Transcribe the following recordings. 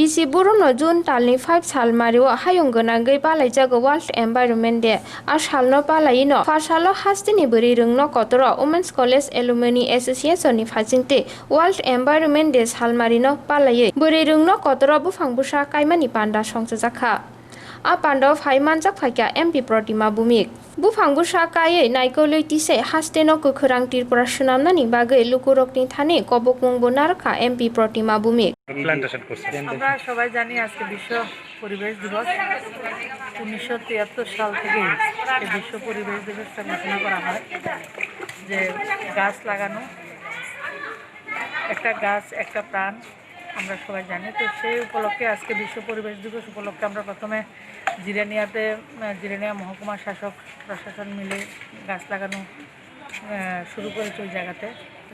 Bisi Buruno June Talni 5 Salmario Hayung Gonangai Balaijago World Environment Day Ashalno Balaino Fashalo Hastini Buri Rungno Kotoro Women's College Alumni Association ni Fajinte World Environment Day Salmarino Balai Buri Rungno Kotoro Bufangbusa Kaimani Panda Songchajak Panda of Haimanjak Faka MP Pratima Bhowmik Bufangbusa Kaye Naiko Tise Hasteno Kukurang Tirpurashunam Nani Bagai Lukurokni Thane Kobokung Bonarka MP Pratima Bhowmik আমরা সবাই জানি আজকে বিশ্ব পরিবেশ দিবস 1973 সাল থেকে এই বিশ্ব পরিবেশ দিবসটা ঘোষণা করা হয় যে গাছ লাগানো একটা গাছ একটা প্রাণ আমরা সবাই জানি তো সেই উপলক্ষে আজকে বিশ্ব পরিবেশ দিবস উপলক্ষে আমরা প্রথমে জিরানিয়া মহকুমা শাসক প্রশাসন মিলে গাছ লাগানো শুরু করেছে ওই জায়গাতে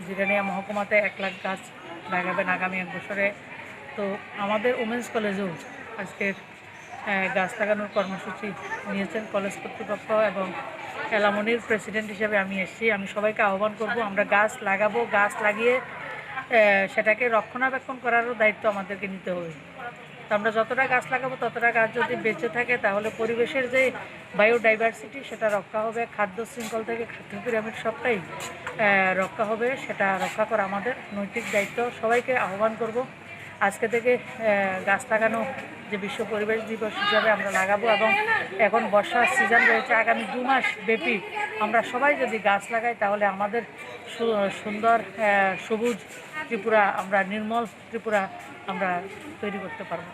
জিরানিয়া মহকুমাতে 1 লাখ গাছ লাগাবেন আগামী 1 বছরে তো আমাদের ওমেন্স কলেজেও আজকের গাছ লাগানোর কর্মসূচি নিয়েছেন কলেজ কর্তৃপক্ষ এবং অ্যালামনির প্রেসিডেন্ট হিসেবে আমি এসেছি আমি সবাইকে আহ্বান করব আমরা গাছ লাগাবো গাছ লাগিয়ে সেটাকে রক্ষণাবেক্ষণ করারও দায়িত্ব আমাদেরকে নিতে হবে তো আমরা যতটা গাছ লাগাবো ততটা গাছ যদি বেঁচে থাকে তাহলে পরিবেশের যে বায়োডাইভার্সিটি সেটা রক্ষা হবে খাদ্য শৃঙ্খল থেকে খাদ্য পিরামিড সবটাই রক্ষা হবে সেটা রক্ষা করা আমাদের নৈতিক দায়িত্ব সবাইকে আহ্বান করব আজকে থেকে গাছ লাগানো যে বিশ্ব পরিবেশ দিবস হিসাবে আমরা লাগাবো এবং এখন বর্ষার সিজন রয়েছে আগামী 2 মাস ব্যাপী আমরা সবাই যদি গাছ লাগাই তাহলে আমাদের সুন্দর সবুজ ত্রিপুরা আমরা নির্মল ত্রিপুরা আমরা তৈরি করতে পারবো।